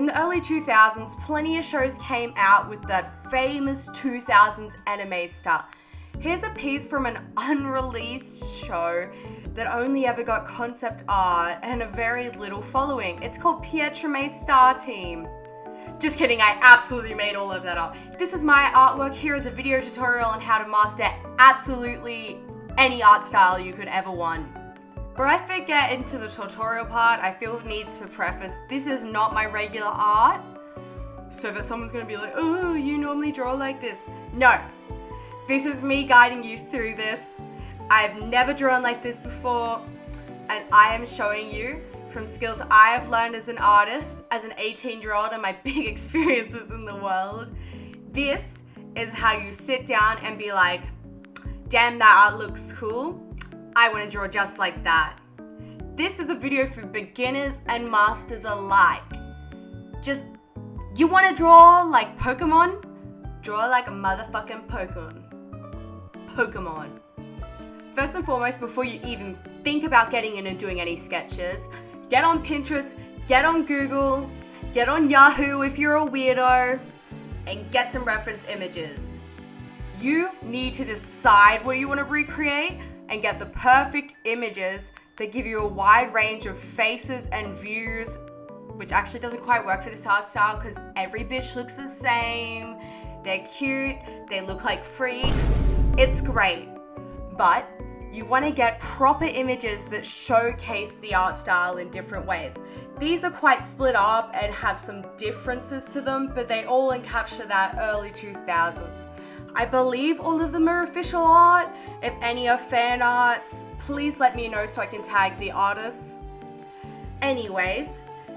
In the early 2000s, plenty of shows came out with that famous 2000s anime style. Here's a piece from an unreleased show that only ever got concept art and a very little following. It's called Pietrame Star Team. Just kidding, I absolutely made all of that up. This is my artwork. Here is a video tutorial on how to master absolutely any art style you could ever want. Before I get into the tutorial part, I feel the need to preface, this is not my regular art, so that someone's gonna be like, oh, you normally draw like this. No, this is me guiding you through this. I've never drawn like this before, and I am showing you from skills I have learned as an artist, as an 18-year-old, and my big experiences in the world. This is how you sit down and be like, damn, that art looks cool. I want to draw just like that. This is a video for beginners and masters alike. Just, you want to draw like Pokemon? Draw like a motherfucking Pokemon. First and foremost, before you even think about getting in and doing any sketches, get on Pinterest, get on Google, get on Yahoo if you're a weirdo, and get some reference images. You need to decide what you want to recreate and get the perfect images that give you a wide range of faces and views, which actually doesn't quite work for this art style because every bitch looks the same. They're cute, they look like freaks. It's great, but you want to get proper images that showcase the art style in different ways. These are quite split up and have some differences to them, but they all encapture that early 2000s. I believe all of them are official art. If any are fan arts, please let me know so I can tag the artists. Anyways,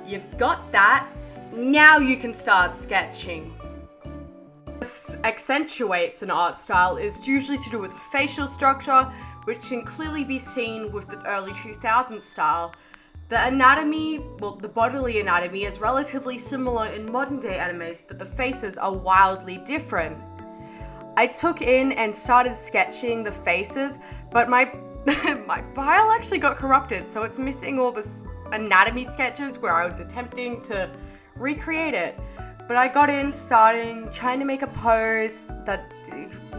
you've got that. Now you can start sketching. What accentuates an art style is usually to do with facial structure, which can clearly be seen with the early 2000s style. The anatomy, well, the bodily anatomy is relatively similar in modern day animes, but the faces are wildly different. I took in and started sketching the faces, but my file actually got corrupted, so it's missing all the anatomy sketches where I was attempting to recreate it. But I got in trying to make a pose that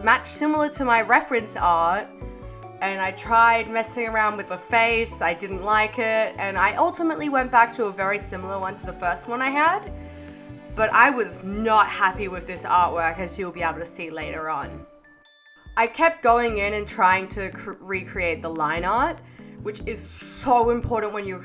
matched similar to my reference art, and I tried messing around with the face. I didn't like it, and I ultimately went back to a very similar one to the first one I had. But I was not happy with this artwork, as you'll be able to see later on. I kept going in and trying to recreate the line art, which is so important when you're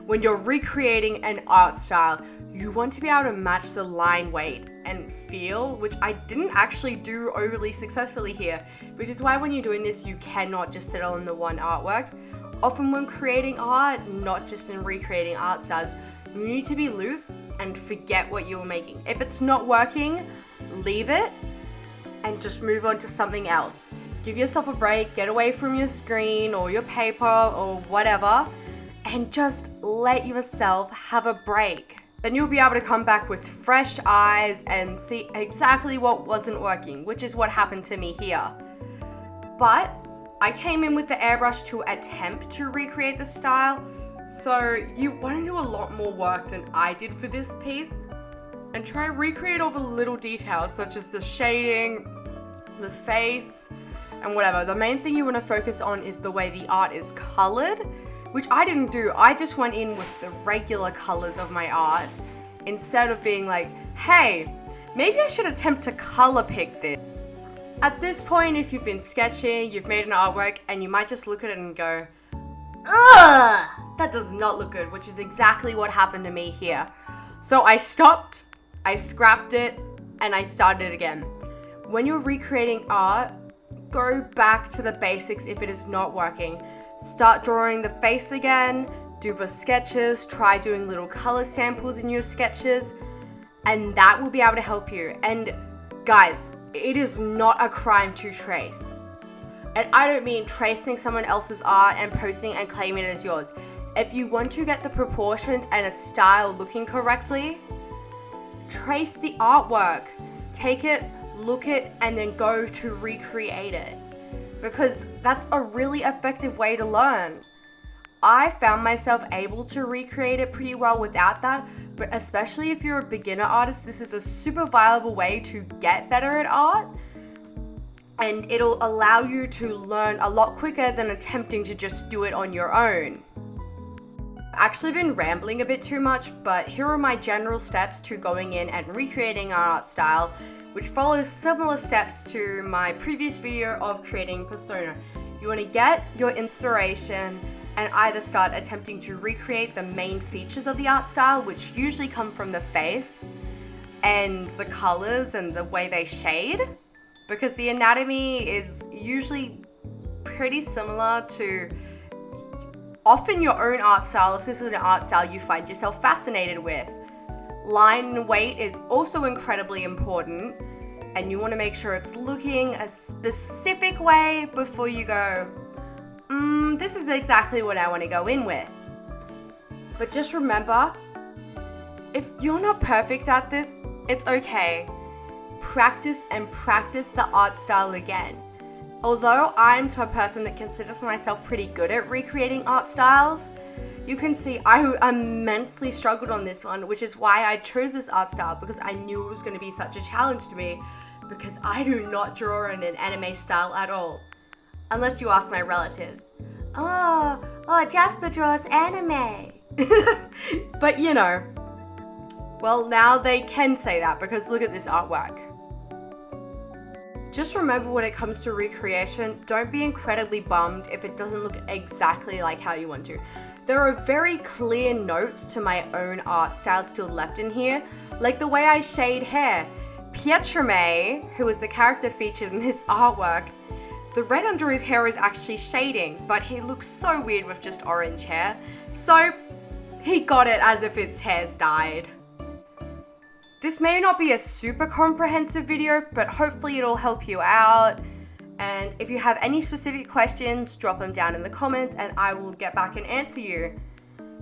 when you're recreating an art style. You want to be able to match the line weight and feel, which I didn't actually do overly successfully here, which is why when you're doing this, you cannot just settle on the one artwork. Often when creating art, not just in recreating art styles, you need to be loose and forget what you were making. If it's not working, leave it and just move on to something else. Give yourself a break, get away from your screen or your paper or whatever, and just let yourself have a break. Then you'll be able to come back with fresh eyes and see exactly what wasn't working, which is what happened to me here. But I came in with the airbrush to attempt to recreate the style, so you want to do a lot more work than I did for this piece and try and recreate all the little details such as the shading, the face, and whatever. The main thing you want to focus on is the way the art is colored, which I didn't do. I just went in with the regular colors of my art instead of being like, hey, maybe I should attempt to color pick this. At this point, if you've been sketching, you've made an artwork, and you might just look at it and go, ugh, that does not look good, which is exactly what happened to me here. So I stopped, I scrapped it, and I started again. When you're recreating art, go back to the basics if it is not working. Start drawing the face again, do the sketches, try doing little color samples in your sketches, and that will be able to help you. And guys, it is not a crime to trace. And I don't mean tracing someone else's art and posting and claiming it as yours. If you want to get the proportions and a style looking correctly, trace the artwork. Take it, look it, and then go to recreate it. Because that's a really effective way to learn. I found myself able to recreate it pretty well without that, but especially if you're a beginner artist, this is a super viable way to get better at art, and it'll allow you to learn a lot quicker than attempting to just do it on your own. I've actually been rambling a bit too much, but here are my general steps to going in and recreating an art style, which follows similar steps to my previous video of creating persona. You want to get your inspiration and either start attempting to recreate the main features of the art style, which usually come from the face and the colors and the way they shade, because the anatomy is usually pretty similar to often your own art style if this is an art style you find yourself fascinated with. Line and weight is also incredibly important, and you want to make sure it's looking a specific way before you go, this is exactly what I want to go in with. But just remember, if you're not perfect at this, it's okay. Practice and practice the art style again. Although I'm a person that considers myself pretty good at recreating art styles, you can see I immensely struggled on this one, which is why I chose this art style, because I knew it was going to be such a challenge to me, because I do not draw in an anime style at all. Unless you ask my relatives. Oh, Jasper draws anime. But you know, well, now they can say that because look at this artwork. Just remember, when it comes to recreation, don't be incredibly bummed if it doesn't look exactly like how you want to. There are very clear notes to my own art style still left in here, like the way I shade hair. Pietrame, who is the character featured in this artwork, the red under his hair is actually shading, but he looks so weird with just orange hair, so he got it as if his hair's dyed. This may not be a super comprehensive video, but hopefully it'll help you out. And if you have any specific questions, drop them down in the comments and I will get back and answer you.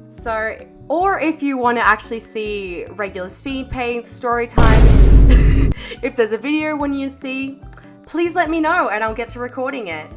So, or if you want to actually see regular speed paint, story time, if there's a video when you see, please let me know and I'll get to recording it.